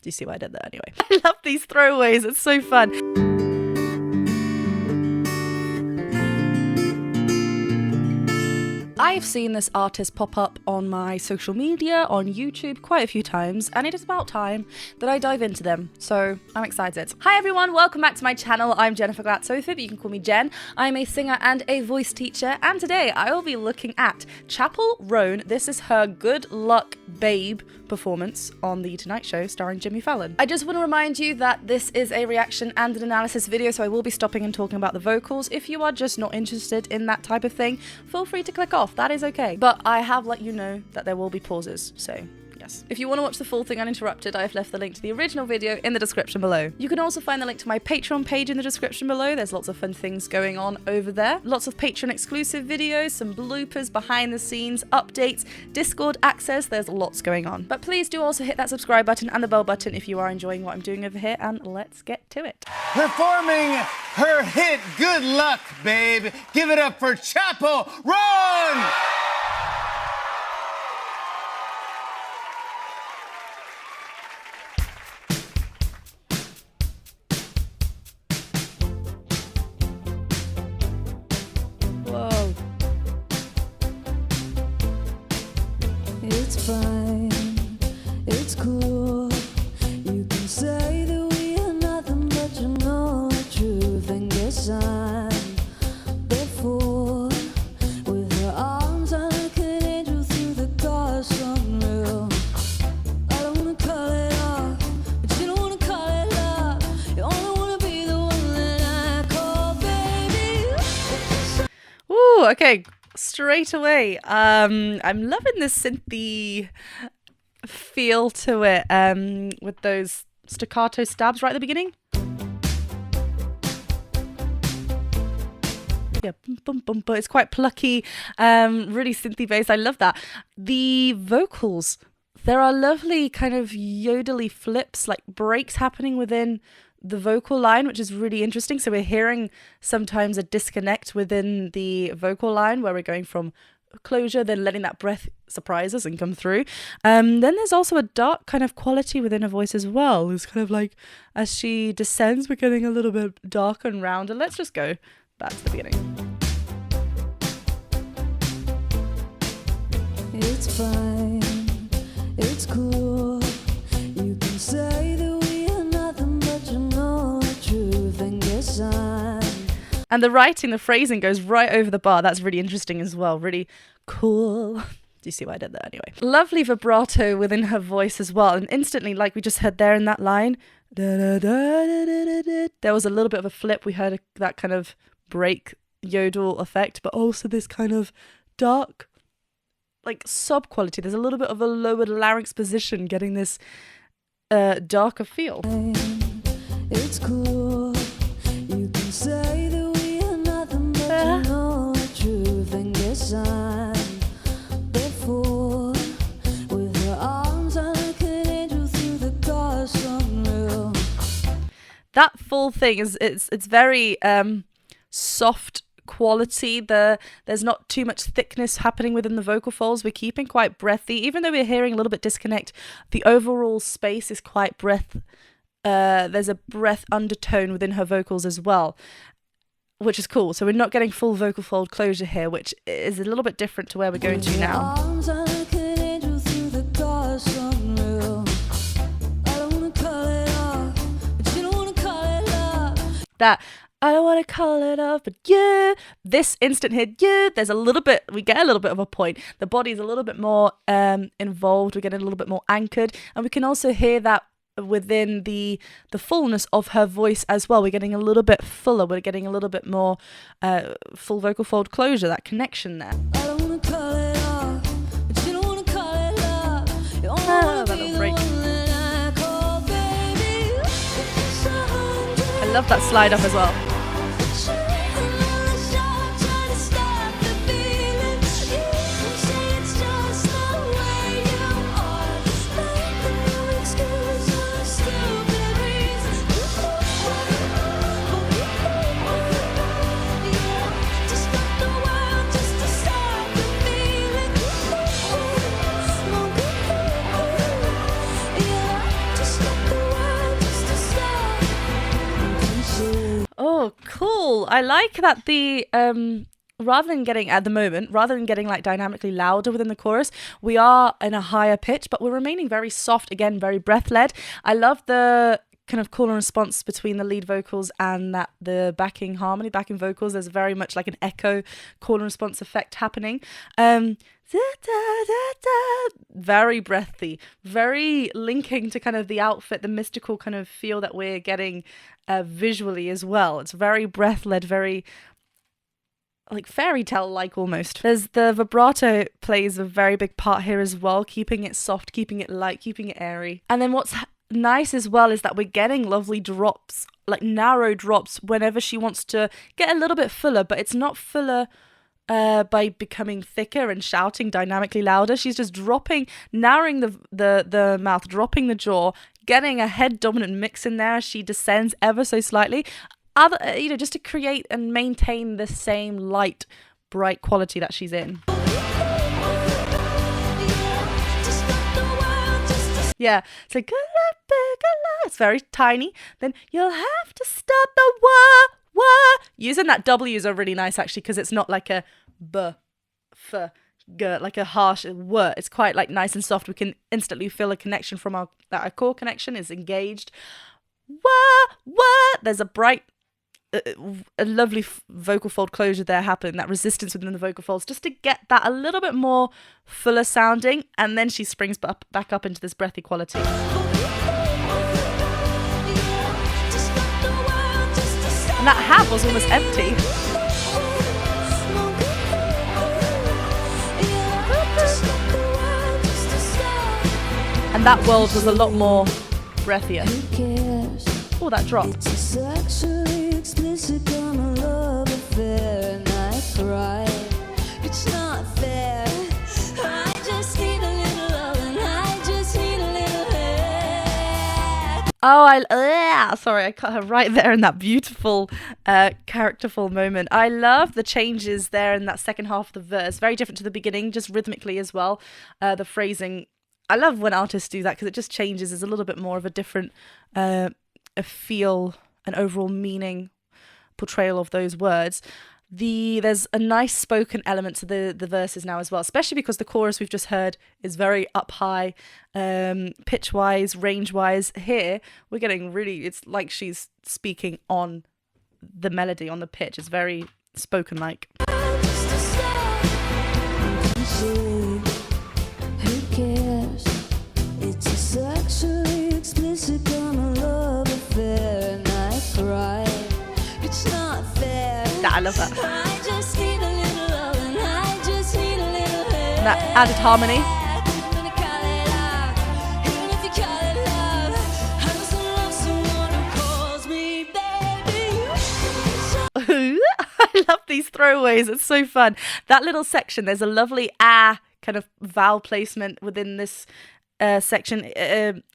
Do you see what I did there anyway? I love these throwaways. It's so fun. I've seen this artist pop up on my social media, on YouTube, quite a few times, and it is about time that I dive into them, so I'm excited. Hi everyone, welcome back to my channel. I'm Jennifer Glatzhofer, but you can call me Jen. I'm a singer and a voice teacher, and today I will be looking at Chappell Roan. This is her Good Luck Babe performance on The Tonight Show starring Jimmy Fallon. I just want to remind you that this is a reaction and an analysis video, so I will be stopping and talking about the vocals. If you are just not interested in that type of thing, feel free to click off. That is okay. But I have let you know that there will be pauses, so yes. If you want to watch the full thing uninterrupted, I've left the link to the original video in the description below. You can also find the link to my Patreon page in the description below. There's lots of fun things going on over there. Lots of Patreon exclusive videos, some bloopers, behind the scenes, updates, Discord access. There's lots going on. But please do also hit that subscribe button and the bell button if you are enjoying what I'm doing over here, and let's get to it. Performing her hit Good Luck Babe, give it up for Chappell Roan! Whoa. It's fine, it's cool. You can say that we are nothing, but you know the truth. And guess I'm the fool with her arms like an angel through the glass unreal. I don't wanna call it off, but you don't wanna call it love. You only wanna be the one that I call baby. Ooh, okay. Straight away. I'm loving the synthy feel to it, with those staccato stabs right at the beginning. Yeah, boom, boom, boom, but it's quite plucky, really synthy bass. I love that. The vocals, there are lovely kind of yodely flips, like breaks happening within the vocal line, which is really interesting. So we're hearing sometimes a disconnect within the vocal line where we're going from closure, then letting that breath surprise us and come through. Then there's also a dark kind of quality within her voice as well. It's kind of like as she descends, we're getting a little bit darker and rounder. Let's just go back to the beginning. It's fine, it's cool. You can say that we are nothing, but you know the truth. And guess I'm And the writing, the phrasing goes right over the bar. That's really interesting as well. Really cool. Do you see what I did there anyway? Lovely vibrato within her voice as well. And instantly, like we just heard there in that line, there was a little bit of a flip. We heard that kind of break yodel effect, but also this kind of dark, like sub quality. There's a little bit of a lowered larynx position, getting this darker feel. it's cool. You can say that we are nothing, but you know the truth. And guess I'm the fool with her arms like an angel through the glass unreal. That full thing is it's very soft quality. There's not too much thickness happening within the vocal folds. We're keeping quite breathy, even though we're hearing a little bit disconnect. The overall space is quite there's a breath undertone within her vocals as well, which is cool. So we're not getting full vocal fold closure here, which is a little bit different to where we're going to now. That I don't want to call it off, but yeah, this instant hit, yeah, there's a little bit, we get a little bit of a point. The body's a little bit more involved, we're getting a little bit more anchored, and we can also hear that within the fullness of her voice as well. We're getting a little bit fuller, we're getting a little bit more full vocal fold closure, that connection there. I don't wanna call it off, but you don't wanna call it love. You only wanna that be little the break. one that I call baby. I love that slide up as well. Just I like that the rather than getting like dynamically louder within the chorus, we are in a higher pitch, but we're remaining very soft, again, very breath led. I love the kind of call and response between the lead vocals and the backing vocals. There's very much like an echo call and response effect happening. Very breathy, very linking to kind of the outfit, the mystical kind of feel that we're getting visually as well. It's very breath led, very like fairy tale like almost. There's the vibrato plays a very big part here as well, keeping it soft, keeping it light, keeping it airy. And then what's nice as well is that we're getting lovely drops, like narrow drops whenever she wants to get a little bit fuller, but it's not fuller by becoming thicker and shouting dynamically louder. She's just narrowing the mouth, dropping the jaw, getting a head dominant mix in there as she descends ever so slightly. Just to create and maintain the same light, bright quality that she's in. Yeah, it's like, it's very tiny. Then you'll have to stop the wah. Using that W's are really nice actually, because it's not like a b, f, g, like a harsh w. It's quite like nice and soft. We can instantly feel a connection from our core connection is engaged. Wah. There's a bright, a lovely vocal fold closure there happening, that resistance within the vocal folds, just to get that a little bit more fuller sounding, and then she springs back up into this breathy quality. And that hat was almost empty. And that world was a lot more breathier. Oh, that drop. Explicit on a love affair, and I cry. It's not fair. I just need a little love, and I just need a little hair. Oh, sorry, I cut her right there in that beautiful, characterful moment. I love the changes there in that second half of the verse. Very different to the beginning, just rhythmically as well. The phrasing. I love when artists do that because it just changes. There's a little bit more of a different a feel, an overall meaning portrayal of those words. There's a nice spoken element to the verses now as well, especially because the chorus we've just heard is very up high, pitch wise, range wise. Here we're getting really, it's like she's speaking on the melody, on the pitch. It's very spoken like. Who cares? It's a sexually explicit kind of love affair, and I cry. It's not fair. I love that. I just need a little love, and I just need a little hair. And that added harmony. I love these throwaways. It's so fun. That little section, there's a lovely kind of vowel placement within this section,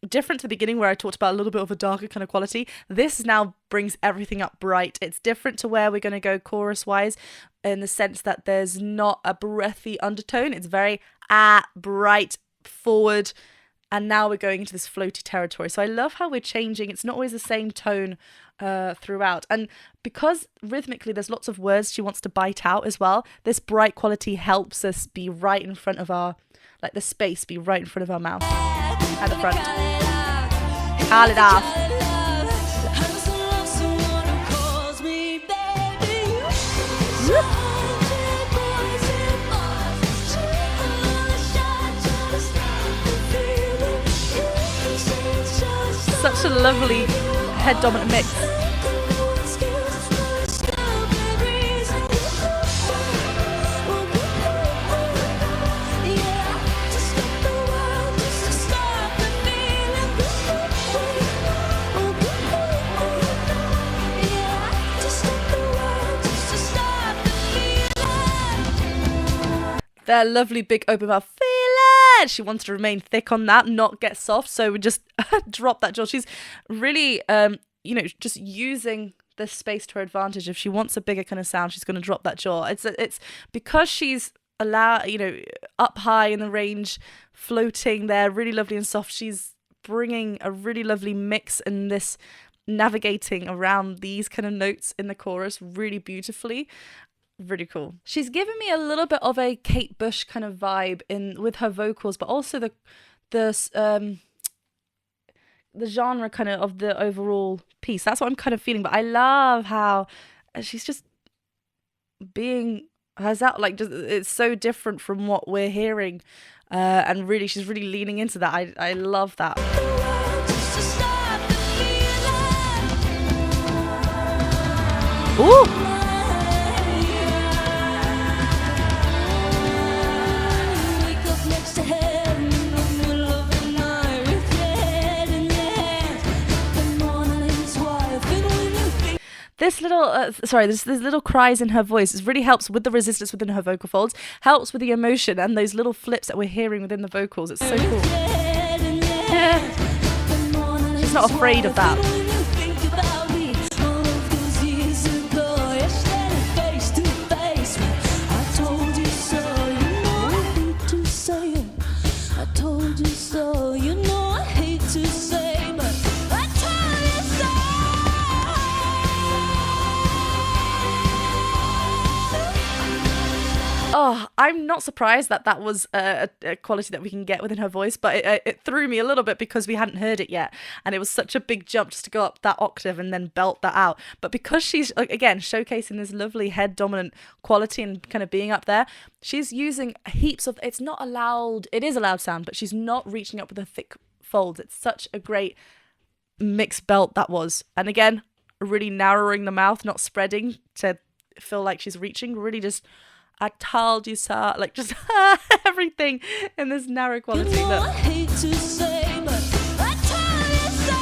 different to the beginning where I talked about a little bit of a darker kind of quality. This now brings everything up bright. It's different to where we're going to go chorus wise, in the sense that there's not a breathy undertone. It's very bright, forward, and now we're going into this floaty territory. So I love how we're changing. It's not always the same tone throughout, and because rhythmically there's lots of words she wants to bite out as well, this bright quality helps us be right in front of our, like the space be right in front of our mouth at the front. Call it off. Such a lovely head dominant mix. Their lovely big open mouth, feel it. She wants to remain thick on that, not get soft. So we just drop that jaw. She's really, just using the space to her advantage. If she wants a bigger kind of sound, she's going to drop that jaw. It's because she's up high in the range, floating there, really lovely and soft. She's bringing a really lovely mix in this navigating around these kind of notes in the chorus really beautifully. Really cool. She's given me a little bit of a Kate Bush kind of vibe with her vocals, but also the genre kind of the overall piece. That's what I'm kind of feeling. But I love how she's just being herself. Like, just, it's so different from what we're hearing, and really, she's really leaning into that. I love that. Ooh. This little, this little cries in her voice really helps with the resistance within her vocal folds, helps with the emotion and those little flips that we're hearing within the vocals. It's so cool. Yeah. She's not afraid of that. Oh, I'm not surprised that was a quality that we can get within her voice, but it threw me a little bit because we hadn't heard it yet, and it was such a big jump just to go up that octave and then belt that out. But because she's, again, showcasing this lovely head-dominant quality and kind of being up there, she's using heaps of, it's not a loud, it is a loud sound, but she's not reaching up with the thick folds. It's such a great mixed belt that was. And again, really narrowing the mouth, not spreading to feel like she's reaching, really just... I told you so, like just everything in this narrow quality. You know, I hate to say, but I told you so.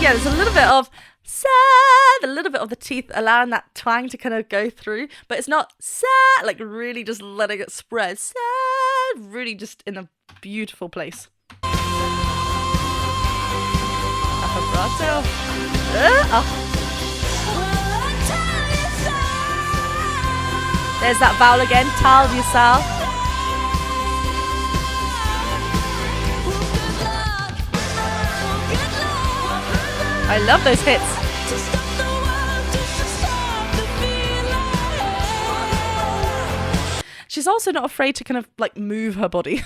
Yeah, there's a little bit of sad, a little bit of the teeth allowing that twang to kind of go through, but it's not sad, like really just letting it spread. Sad, really just in a beautiful place. Vibrato. There's that vowel again, told you so. I love those hits. She's also not afraid to kind of like move her body.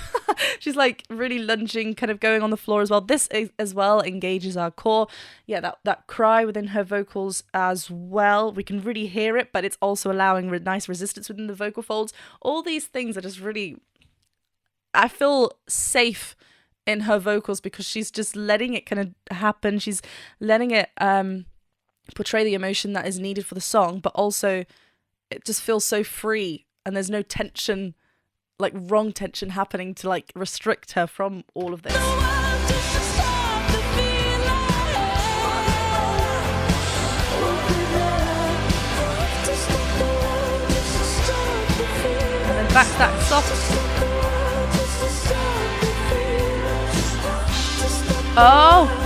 She's like really lunging, kind of going on the floor as well. This as well engages our core. Yeah, that cry within her vocals as well. We can really hear it, but it's also allowing nice resistance within the vocal folds. All these things are just really, I feel safe in her vocals because she's just letting it kind of happen. She's letting it portray the emotion that is needed for the song, but also it just feels so free. And there's no tension, like wrong tension happening to like restrict her from all of this. And then back to that soft. Oh!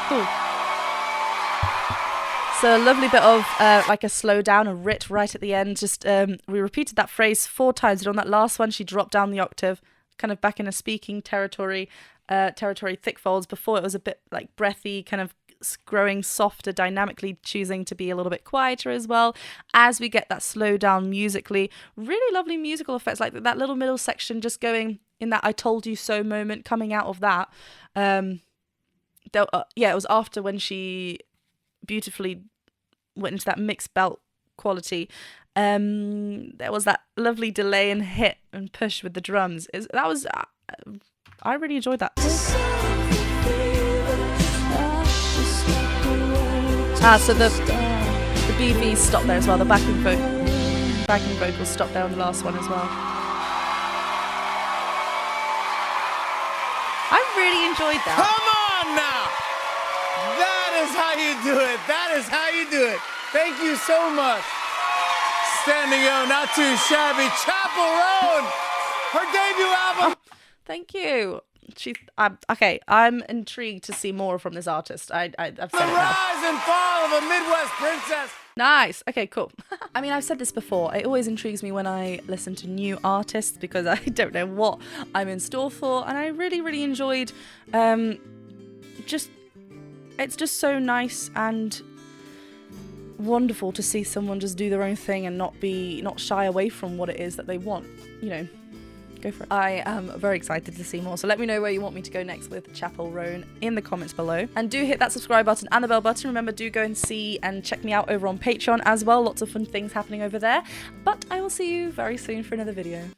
Cool. So a lovely bit of like a slow down, a rit right at the end. Just we repeated that phrase 4 times, and on that last one she dropped down the octave, kind of back in a speaking territory, thick folds. Before it was a bit like breathy, kind of growing softer, dynamically choosing to be a little bit quieter as well. As we get that slow down musically, really lovely musical effects, like that little middle section just going in that I told you so moment coming out of that. It was after when she beautifully went into that mixed belt quality. There was that lovely delay and hit and push with the drums. I really enjoyed that. So the BV stopped there as well. The backing vocals stopped there on the last one as well. I really enjoyed that. Come on now! That is how you do it. That is how you do it. Thank you so much. Standing out, not too shabby. Chappell Roan, her debut album. Thank you. okay, I'm intrigued to see more from this artist. I've said The it now. rise and fall of a Midwest princess. Nice. Okay, cool. I mean, I've said this before. It always intrigues me when I listen to new artists because I don't know what I'm in store for. And I really, really enjoyed it's just so nice and wonderful to see someone just do their own thing and not shy away from what it is that they want. You know, go for it. I am very excited to see more. So let me know where you want me to go next with Chappell Roan in the comments below. And do hit that subscribe button and the bell button. Remember, do go and see and check me out over on Patreon as well. Lots of fun things happening over there. But I will see you very soon for another video.